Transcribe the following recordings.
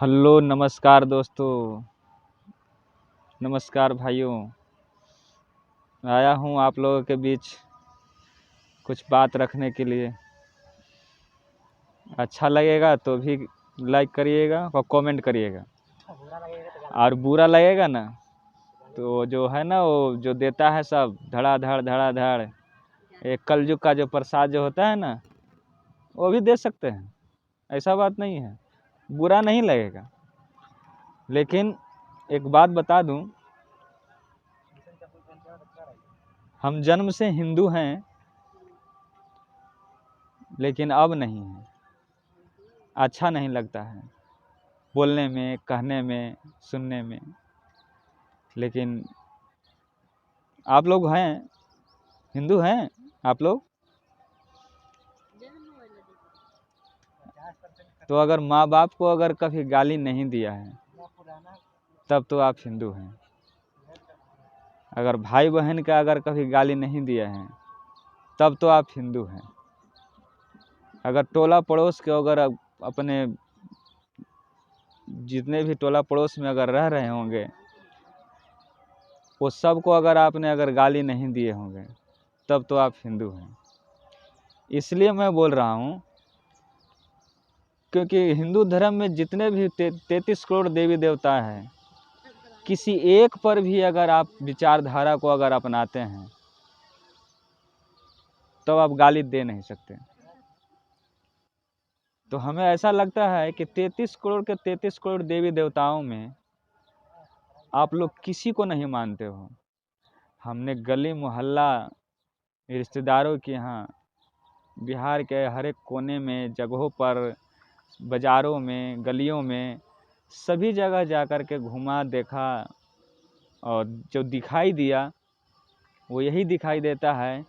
Hello नमस्कार दोस्तों, नमस्कार भाइयों। आया हूँ आप लोगों के बीच कुछ बात रखने के लिए। अच्छा लगेगा तो भी लाइक करिएगा और कमेंट करिएगा, और बुरा लगेगा ना तो जो है ना वो जो देता है सब धड़ाधड़ एक कलयुग का जो प्रसाद जो होता है ना वो भी दे सकते हैं, ऐसा बात नहीं है, बुरा नहीं लगेगा। लेकिन एक बात बता दूं, हम जन्म से हिंदू हैं लेकिन अब नहीं है। अच्छा नहीं लगता है बोलने में, कहने में, सुनने में। लेकिन आप लोग हैं, हिंदू हैं आप लोग, तो अगर माँ बाप को अगर कभी गाली नहीं दिया है तब तो आप हिंदू हैं। अगर भाई बहन का अगर कभी गाली नहीं दिया है तब तो आप हिंदू हैं। अगर टोला पड़ोस के अगर अपने जितने भी टोला पड़ोस में अगर रह रहे होंगे वो सबको अगर आपने अगर गाली नहीं दिए होंगे तब तो आप हिंदू हैं। इसलिए मैं बोल रहा हूँ क्योंकि हिंदू धर्म में जितने भी 33 करोड़ देवी देवता हैं, किसी एक पर भी अगर आप विचारधारा को अगर अपनाते हैं तो आप गाली दे नहीं सकते। तो हमें ऐसा लगता है कि 33 करोड़ के 33 करोड़ देवी देवताओं में आप लोग किसी को नहीं मानते हो। हमने गली मोहल्ला रिश्तेदारों के यहाँ बिहार के हर एक कोने में, जगहों पर, बाज़ारों में, गलियों में, सभी जगह जा कर के घूमा, देखा, और जो दिखाई दिया वो यही दिखाई देता है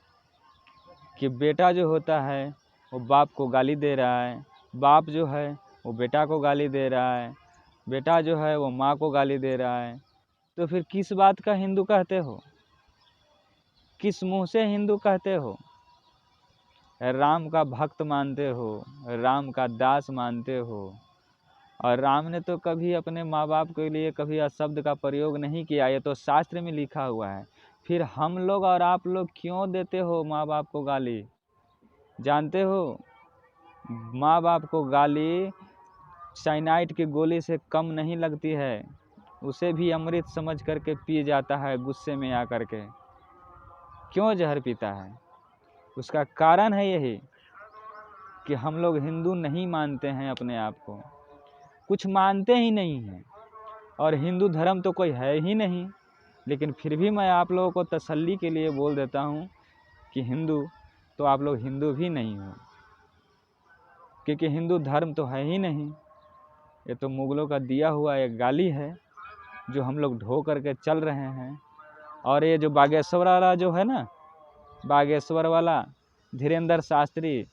कि बेटा जो होता है वो बाप को गाली दे रहा है, बाप जो है वो बेटा को गाली दे रहा है, बेटा जो है वो माँ को गाली दे रहा है। तो फिर किस बात का हिंदू कहते हो? किस मुंह से हिंदू कहते हो? राम का भक्त मानते हो, राम का दास मानते हो, और राम ने तो कभी अपने माँ बाप के लिए कभी अशब्द का प्रयोग नहीं किया, ये तो शास्त्र में लिखा हुआ है। फिर हम लोग और आप लोग क्यों देते हो माँ बाप को गाली? जानते हो, माँ बाप को गाली साइनाइड की गोली से कम नहीं लगती है, उसे भी अमृत समझ करके पी जाता है गुस्से में आकर के। क्यों जहर पीता है? उसका कारण है यही कि हम लोग हिंदू नहीं मानते हैं अपने आप को, कुछ मानते ही नहीं हैं, और हिंदू धर्म तो कोई है ही नहीं। लेकिन फिर भी मैं आप लोगों को तसल्ली के लिए बोल देता हूँ कि हिंदू तो आप लोग हिंदू भी नहीं हो, क्योंकि हिंदू धर्म तो है ही नहीं। ये तो मुगलों का दिया हुआ एक गाली है जो हम लोग ढो करके चल रहे हैं। और ये जो बागेश्वर वाला जो है ना, बागेश्वर वाला धीरेंद्र शास्त्री,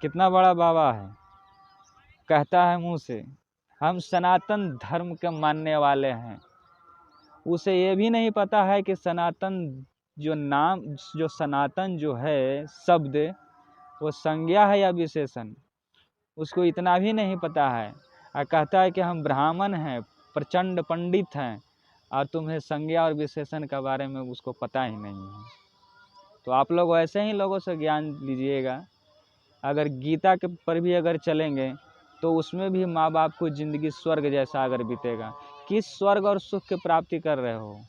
कितना बड़ा बाबा है, कहता है मुंह से हम सनातन धर्म के मानने वाले हैं। उसे ये भी नहीं पता है कि सनातन जो नाम, जो सनातन जो है शब्द, वो संज्ञा है या विशेषण, उसको इतना भी नहीं पता है। और कहता है कि हम ब्राह्मण हैं, प्रचंड पंडित हैं, और तुम्हें संज्ञा और विशेषण के बारे में उसको पता ही नहीं है। तो आप लोग ऐसे ही लोगों से ज्ञान लीजिएगा। अगर गीता के पर भी अगर चलेंगे तो उसमें भी माँ बाप को ज़िंदगी स्वर्ग जैसा अगर बीतेगा। किस स्वर्ग और सुख की प्राप्ति कर रहे हो?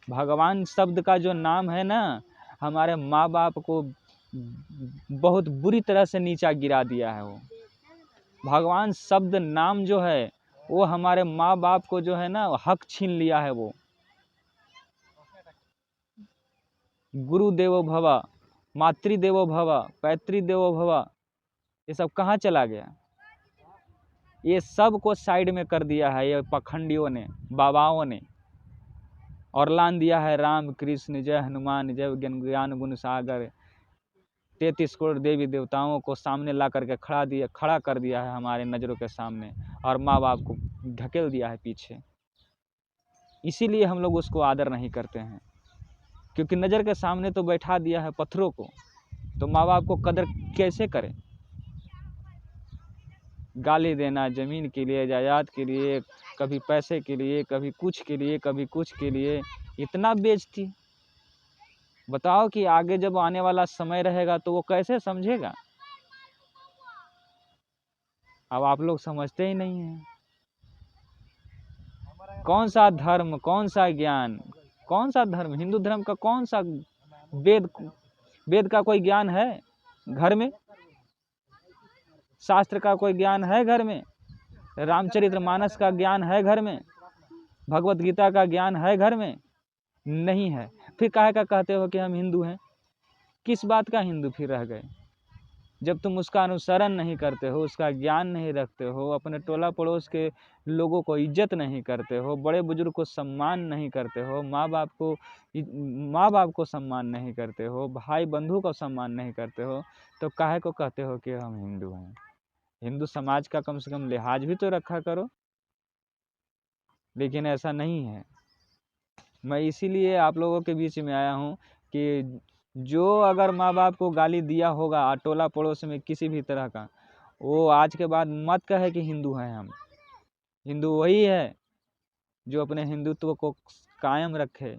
भगवान शब्द का जो नाम है ना, हमारे माँ बाप को बहुत बुरी तरह से नीचा गिरा दिया है। वो भगवान शब्द नाम जो है वो हमारे माँ बाप को जो है ना हक छीन लिया है। वो गुरु देवो भव, मातृदेवो भव, पैतृदेवो भव, ये सब कहाँ चला गया? ये सब को साइड में कर दिया है ये पखंडियों ने, बाबाओं ने, और लान दिया है राम कृष्ण जय हनुमान जय ज्ञान गुण सागर। 33 करोड़ देवी देवताओं को सामने ला करके खड़ा कर दिया है हमारे नज़रों के सामने, और माँ बाप को ढकेल दिया है पीछे। इसीलिए हम लोग उसको आदर नहीं करते हैं, क्योंकि नज़र के सामने तो बैठा दिया है पत्थरों को, तो माँ बाप को कदर कैसे करें? गाली देना ज़मीन के लिए, जायदाद के लिए, कभी पैसे के लिए, कभी कुछ के लिए, कभी कुछ के लिए, इतना बेइज्जती। बताओ कि आगे जब आने वाला समय रहेगा तो वो कैसे समझेगा। अब आप लोग समझते ही नहीं हैं। कौन सा धर्म, कौन सा ज्ञान, कौन सा धर्म, हिंदू धर्म का कौन सा वेद, वेद का कोई ज्ञान है घर में? शास्त्र का कोई ज्ञान है घर में? रामचरितमानस का ज्ञान है घर में? भगवत गीता का ज्ञान है घर में? नहीं है। फिर काहे का कहते हो कि हम हिंदू हैं? किस बात का हिंदू फिर रह गए? जब तुम उसका अनुसरण नहीं करते हो, उसका ज्ञान नहीं रखते हो, अपने टोला पड़ोस के लोगों को इज्जत नहीं करते हो, बड़े बुजुर्ग को सम्मान नहीं करते हो, माँ बाप को सम्मान नहीं करते हो, भाई बंधु को सम्मान नहीं करते हो, तो काहे को कहते हो कि हम हिंदू हैं? हिंदू समाज का कम से कम लिहाज भी तो रखा करो। लेकिन ऐसा नहीं है। मैं इसीलिए आप लोगों के बीच में आया हूँ कि जो अगर माँ बाप को गाली दिया होगा टोला पड़ोस में किसी भी तरह का, वो आज के बाद मत कहे कि हिंदू हैं हम। हिंदू वही है जो अपने हिंदुत्व को कायम रखे,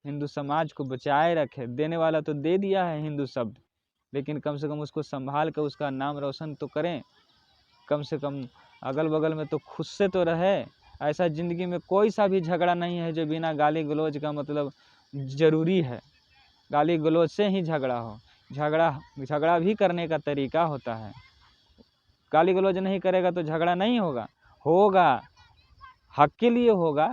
हिंदू समाज को बचाए रखे। देने वाला तो दे दिया है हिंदू शब्द, लेकिन कम से कम उसको संभाल कर उसका नाम रोशन तो करें। कम से कम अगल बगल में तो खुद से तो रहे। ऐसा ज़िंदगी में कोई सा भी झगड़ा नहीं है जो बिना गाली गलौज का मतलब ज़रूरी है। गाली गलौज से ही झगड़ा हो। झगड़ा भी करने का तरीका होता है। गाली गलौज नहीं करेगा तो झगड़ा नहीं होगा। होगा, हक के लिए होगा,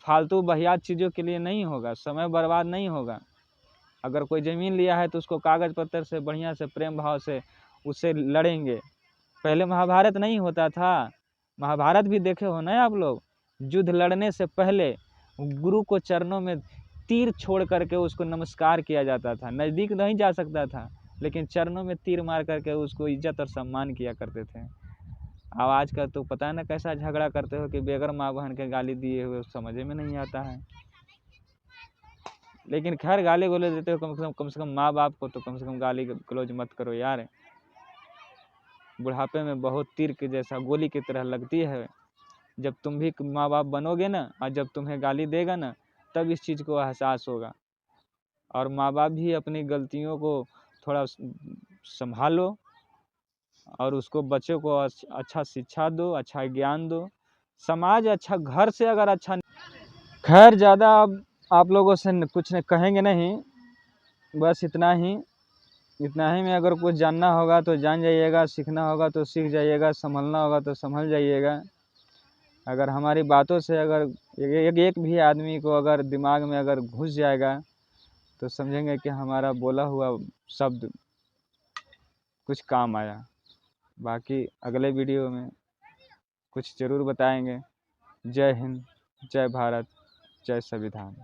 फालतू बहियात चीज़ों के लिए नहीं होगा, समय बर्बाद नहीं होगा। अगर कोई ज़मीन लिया है तो उसको कागज़ पत्तर से बढ़िया से प्रेम भाव से उससे लड़ेंगे। पहले महाभारत नहीं होता था? महाभारत भी देखे हो ना आप लोग? युद्ध लड़ने से पहले गुरु को चरणों में तीर छोड़ करके उसको नमस्कार किया जाता था। नज़दीक नहीं जा सकता था, लेकिन चरणों में तीर मार करके उसको इज्जत और सम्मान किया करते थे। अब आज का तो पता ना कैसा झगड़ा करते हो कि बेगर माँ बहन के गाली दिए हुए समझ में नहीं आता है। लेकिन खैर, गाली गलौज देते हो कम से कम माँ बाप को तो कम से कम गाली गलौज मत करो यार। बुढ़ापे में बहुत तीर के जैसा गोली की तरह लगती है। जब तुम भी माँ बाप बनोगे ना, और जब तुम्हें गाली देगा ना, तब इस चीज़ को एहसास होगा। और माँ बाप भी अपनी गलतियों को थोड़ा संभालो और उसको बच्चों को अच्छा शिक्षा दो, अच्छा ज्ञान दो। समाज अच्छा घर से अगर अच्छा, खैर ज़्यादा अब आप लोगों से कुछ कहेंगे नहीं, बस इतना ही। इतना ही में अगर कुछ जानना होगा तो जान जाइएगा, सीखना होगा तो सीख जाइएगा, संभलना होगा तो संभल जाइएगा। अगर हमारी बातों से अगर एक भी आदमी को अगर दिमाग में अगर घुस जाएगा तो समझेंगे कि हमारा बोला हुआ शब्द कुछ काम आया। बाकी अगले वीडियो में कुछ ज़रूर बताएंगे। जय हिंद, जय भारत, जय संविधान।